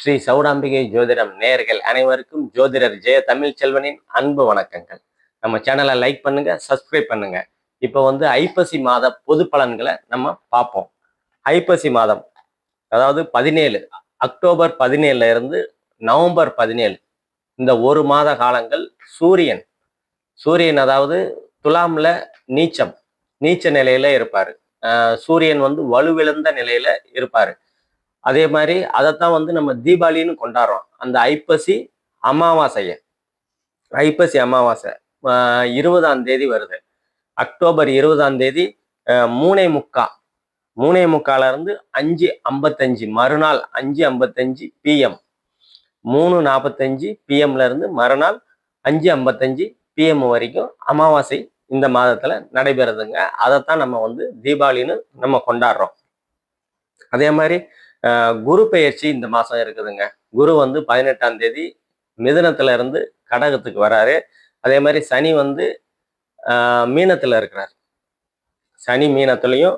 ஸ்ரீ சௌடாம்பிகை ஜோதிடம் நேயர்கள் அனைவருக்கும் ஜோதிடர் ஜெய தமிழ் செல்வனின் அன்பு வணக்கங்கள். நம்ம சேனலை லைக் பண்ணுங்க, சப்ஸ்கிரைப் பண்ணுங்க. இப்போ ஐப்பசி மாத பொது பலன்களை நம்ம பார்ப்போம். ஐப்பசி மாதம் அதாவது 17 அக்டோபர் 17 இருந்து நவம்பர் 17 இந்த ஒரு மாத காலங்கள் சூரியன் சூரியன் அதாவது துலாம்ல நீச்ச நிலையில இருப்பாரு. சூரியன் வலுவிழந்த நிலையில இருப்பாரு. அதே மாதிரி அதைத்தான் நம்ம தீபாவளின்னு கொண்டாடுறோம். அந்த அமாவாசைய ஐப்பசி அமாவாசை 20ஆம் தேதி வருது. அக்டோபர் 20ஆம் தேதி 3:45 இருந்து 5:55 மறுநாள் 5:55 PM 3:45 PMல இருந்து மறுநாள் 5:55 PM வரைக்கும் அமாவாசை இந்த மாதத்துல நடைபெறுதுங்க. அதைத்தான் நம்ம தீபாவளின்னு நம்ம கொண்டாடுறோம். அதே மாதிரி குரு பெயர்ச்சி இந்த மாசம் இருக்குதுங்க. குரு 18ஆம் தேதி மிதுனத்துல இருந்து கடகத்துக்கு வராரு. அதே மாதிரி சனி மீனத்துல இருக்கிறார். சனி மீனத்திலையும்,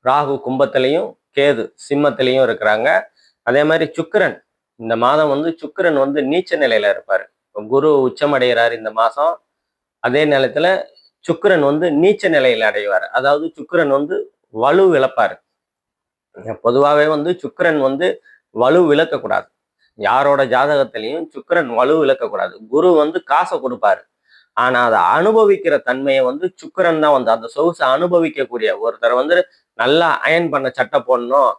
ராகு கும்பத்திலையும், கேது சிம்மத்திலையும் இருக்கிறாங்க. அதே மாதிரி சுக்கிரன் இந்த மாதம் சுக்கிரன் நீச்ச நிலையில இருப்பாரு. குரு உச்சமடைகிறார் இந்த மாசம். அதே நேரத்துல சுக்கிரன் நீச்ச நிலையில அடைவார். அதாவது சுக்கிரன் வலு இழப்பாரு. பொதுவாகவே சுக்கிரன் வலு விளக்கக்கூடாது. யாரோட ஜாதகத்திலையும் சுக்கிரன் வலு விளக்கக்கூடாது. குரு காசை கொடுப்பாரு. ஆனா அதை அனுபவிக்கிற தன்மையை சுக்கிரன் தான் அந்த சொகுசை அனுபவிக்கக்கூடிய ஒருத்தர் நல்லா அயன் பண்ண சட்டை போடணும்,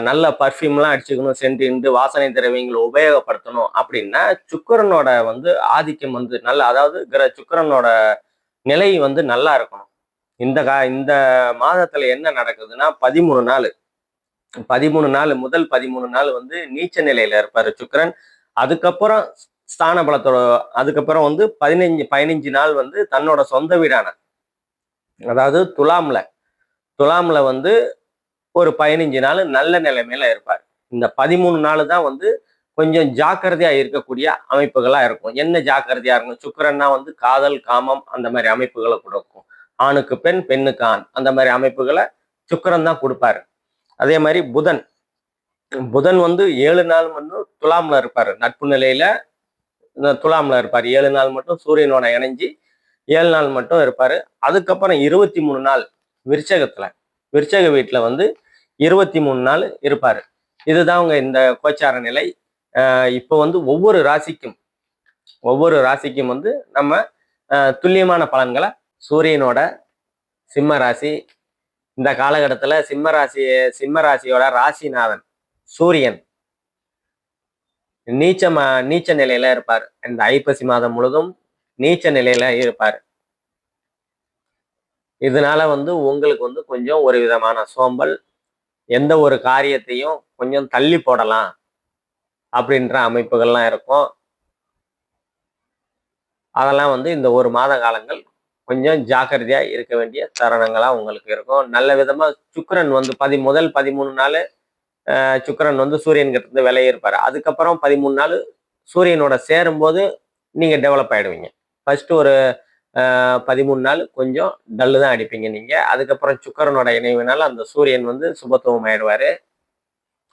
நல்ல பர்ஃப்யூம்லாம் அடிச்சுக்கணும், சென்ட் வாசனை திரவியங்களை உபயோகப்படுத்தணும் அப்படின்னா சுக்கிரனோட ஆதிக்கம் நல்ல, அதாவது சுக்கிரனோட நிலை நல்லா இருக்கணும். இந்த மாதத்துல என்ன நடக்குதுன்னா 13 நாள் முதல் 13 நாள் நீச்ச நிலையில இருப்பாரு சுக்கிரன். அதுக்கப்புறம் ஸ்தான பலத்தோட அதுக்கப்புறம் 15 நாள் தன்னோட சொந்த வீடான, அதாவது துலாம்ல ஒரு 15 நாள் நல்ல நிலைமையில இருப்பார். இந்த 13 நாள் தான் கொஞ்சம் ஜாக்கிரதையா இருக்கக்கூடிய அமைப்புகளா இருக்கும். என்ன ஜாக்கிரதையா இருக்கும்? சுக்கிரன்னா காதல், காமம் அந்த மாதிரி அமைப்புகளை கொடுக்கும். ஆணுக்கு பெண், பெண்ணுக்கு ஆண் அந்த மாதிரி அமைப்புகளை சுக்கிரன் தான் கொடுப்பாரு. அதே மாதிரி புதன் 7 நாள் துலாம்ல இருப்பாரு. நட்பு நிலையில துலாம்ல இருப்பாரு. 7 நாள் மட்டும் சூரியனோட இணைஞ்சு 7 நாள் மட்டும் இருப்பாரு. அதுக்கப்புறம் 23 நாள் விருச்சக வீட்டுல 23 நாள் இருப்பாரு. இதுதான் இந்த கோச்சார நிலை. இப்போ ஒவ்வொரு ராசிக்கும் நம்ம துல்லியமான பலன்களை சூரியனோட சிம்ம ராசி இந்த காலகட்டத்துல சிம்ம ராசியோட ராசிநாதன் சூரியன் நீச்ச நிலையில இருப்பார். இந்த ஐப்பசி மாதம் முழுதும் நீச்ச நிலையில இருப்பார். இதனால உங்களுக்கு கொஞ்சம் ஒரு விதமான சோம்பல், எந்த ஒரு காரியத்தையும் கொஞ்சம் தள்ளி போடலாம் அப்படின்ற அமைப்புகள்லாம் இருக்கும். அதெல்லாம் இந்த ஒரு மாத காலங்கள் கொஞ்சம் ஜாக்கிரதையா இருக்க வேண்டிய தருணங்களா உங்களுக்கு இருக்கும். நல்ல விதமா சுக்கிரன் முதல் 13 நாள் சுக்கிரன் சூரியன் கிட்ட இருந்து விலகி இருப்பாரு. அதுக்கப்புறம் 13 நாள் சூரியனோட சேரும்போது நீங்க டெவலப் ஆயிடுவீங்க. ஃபர்ஸ்ட் ஒரு 13 நாள் கொஞ்சம் டல்லு தான் அடிப்பீங்க நீங்க. அதுக்கப்புறம் சுக்கிரனோட இணைவினால அந்த சூரியன் சுபத்துவம் ஆயிடுவாரு.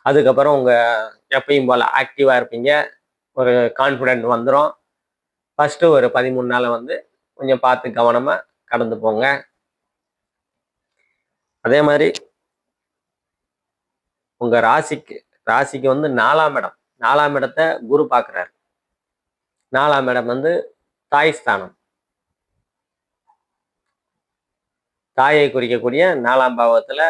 அதுக்கப்புறம் உங்க எப்பயும் போல ஆக்டிவா இருப்பீங்க. ஒரு கான்ஃபிடென்ட் வந்துடும். ஃபர்ஸ்ட் ஒரு 13 நாளை கொஞ்சம் பார்த்து கவனமா கடந்து போங்க. அதே மாதிரி உங்க ராசிக்கு 4ஆம் இடத்தை குரு பார்க்கிறார். 4ஆம் இடம் தாய் ஸ்தானம். தாயை குறிக்கக்கூடிய 4ஆம் பாவத்துல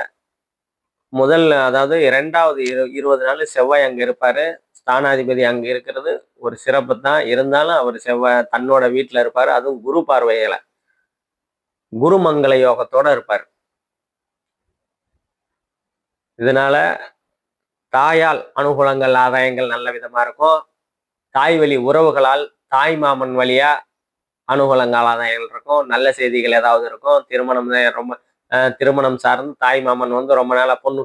அதாவது 2வது 20 நாள் செவ்வாய் அங்க இருப்பாரு. ஸ்தானாதிபதி அங்க இருக்கிறது ஒரு சிறப்பு தான். இருந்தாலும் அவர் செவ்வாய் தன்னோட வீட்டுல இருப்பாரு. அதுவும் குரு பார்வையில குருமங்கள யோகத்தோட இருப்பார். இதனால தாயால் அனுகூலங்கள், ஆதாயங்கள் நல்ல விதமா இருக்கும். தாய் வழி உறவுகளால், தாய் மாமன் வழியா அனுகூலங்கள், ஆதாயங்கள் இருக்கும். நல்ல செய்திகள் ஏதாவது இருக்கும். திருமணம் சார்ந்து தாய் மாமன் ரொம்ப நாளா பொண்ணு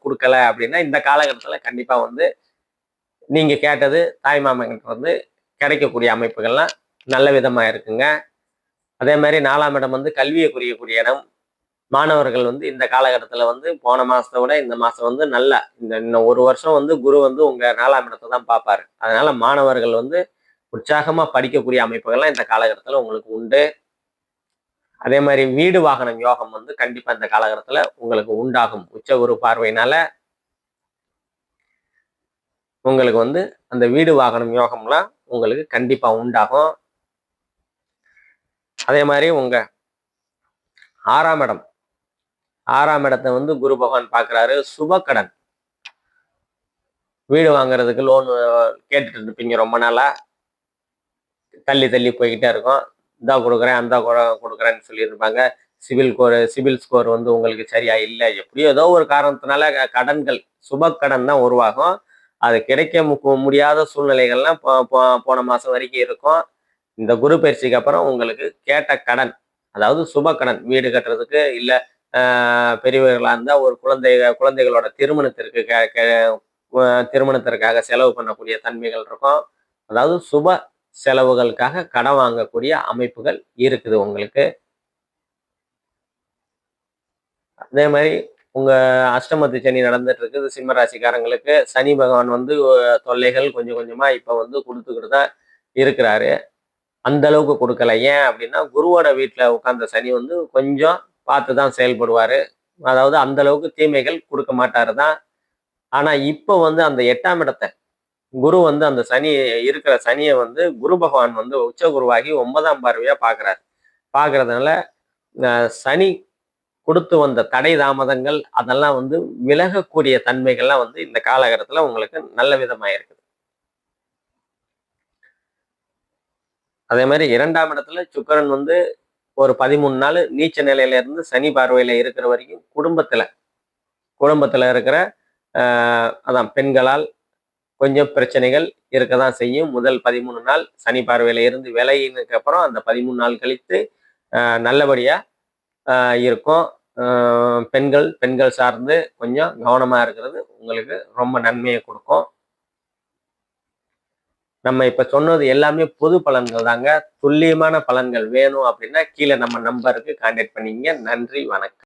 கொடுக்கல அப்படின்னா இந்த காலகட்டத்துல கண்டிப்பா நீங்க கேட்டது தாய் மாமன் கிட்ட கிடைக்கக்கூடிய அமைப்புகள்லாம் நல்ல விதமா இருக்குங்க. அதே மாதிரி 4ஆம் இடம் கல்வியை குறிக்கக்கூடிய இடம். மாணவர்கள் வந்து இந்த காலகட்டத்துல வந்து போன மாசத்தை விட இந்த மாசம் வந்து நல்லா இன்னும் ஒரு வருஷம் வந்து குரு வந்து உங்க 4ஆம் இடத்தை தான் பார்ப்பாரு. அதனால மாணவர்கள் வந்து உற்சாகமா படிக்கக்கூடிய அமைப்புகள்லாம் இந்த காலகட்டத்துல உங்களுக்கு உண்டு. அதே மாதிரி வீடு வாகனம் யோகம் வந்து கண்டிப்பா இந்த காலகட்டத்துல உங்களுக்கு உண்டாகும். உச்ச குரு பார்வையினால உங்களுக்கு வந்து அந்த வீடு வாகனம் யோகம்லாம் உங்களுக்கு கண்டிப்பா உண்டாகும். அதே மாதிரி உங்க 6ஆம் இடம் 6ஆம் இடத்தை வந்து குரு பகவான் பார்க்குறாரு. சுபக்கடன் வீடு வாங்குறதுக்கு லோன் கேட்டுட்டு இருப்பீங்க ரொம்ப நாளா. தள்ளி தள்ளி போய்கிட்டே இருக்கும். இந்தா கொடுக்குறேன் அந்த கொடுக்குறேன்னு சொல்லியிருப்பாங்க. சிபில் ஸ்கோர் வந்து உங்களுக்கு சரியா இல்லை. எப்படியோ ஏதோ ஒரு காரணத்தினால கடன்கள் சுப கடன் தான் உருவாகும். அது கிடைக்க முடியாத சூழ்நிலைகள்லாம் போன மாசம் வரைக்கும் இருக்கும். இந்த குரு பயிற்சிக்கு அப்புறம் உங்களுக்கு கேட்ட கடன், அதாவது சுப கடன், வீடு கட்டுறதுக்கு இல்ல பெரியவர்களா இருந்தா ஒரு குழந்தைகளோட திருமணத்திற்காக செலவு பண்ணக்கூடிய தன்மைகள் இருக்கும். அதாவது சுப செலவுகளுக்காக கடன் வாங்கக்கூடிய அமைப்புகள் இருக்குது உங்களுக்கு. அதே மாதிரி உங்க அஷ்டமத்து சனி நடந்துட்டு இருக்குது சிம்ம ராசிக்காரங்களுக்கு. சனி பகவான் வந்து தொல்லைகள் கொஞ்சம் கொஞ்சமா இப்ப வந்து கொடுத்துக்கிட்டு தான் இருக்கிறாரு. அந்த அளவுக்கு கொடுக்கல. ஏன் அப்படின்னா குருவோட வீட்டுல உட்கார்ந்த சனி வந்து கொஞ்சம் பார்த்து தான் செயல்படுவாரு. அதாவது அந்த அளவுக்கு தீமைகள் கொடுக்க மாட்டாரு தான். ஆனா இப்ப வந்து அந்த 8ஆம் இடத்தை குரு வந்து அந்த இருக்கிற சனியை வந்து குரு பகவான் வந்து உச்ச குருவாகி 9ஆம் பார்வையா பார்க்கிறார். பார்க்கறதுனால சனி கொடுத்து வந்த தடை தாமதங்கள் அதெல்லாம் வந்து விலகக்கூடிய தன்மைகள்லாம் வந்து இந்த காலகட்டத்துல உங்களுக்கு நல்ல விதமா இருக்குது. அதே மாதிரி 2ஆம் இடத்துல சுக்கிரன் வந்து ஒரு 13 நாள் நீச்ச நிலையில இருந்து சனி பார்வையில இருக்கிற வரைக்கும் குடும்பத்துல இருக்கிற அதான் பெண்களால் கொஞ்சம் பிரச்சனைகள் இருக்கதான் செய்யும். முதல் 13 நாள் சனி பார்வையில இருந்து விலகினதுக்கு அப்புறம் அந்த 13 நாள் கழித்து நல்லபடியா இருக்கும். பெண்கள் சார்ந்து கொஞ்சம் கவனமா இருக்கிறது உங்களுக்கு ரொம்ப நன்மையை கொடுக்கும். நம்ம இப்ப சொன்னது எல்லாமே பொது பலன்கள் தாங்க. துல்லியமான பலன்கள் வேணும் அப்படின்னா கீழே நம்ம நம்பருக்கு கான்டாக்ட் பண்ணிங்க. நன்றி, வணக்கம்.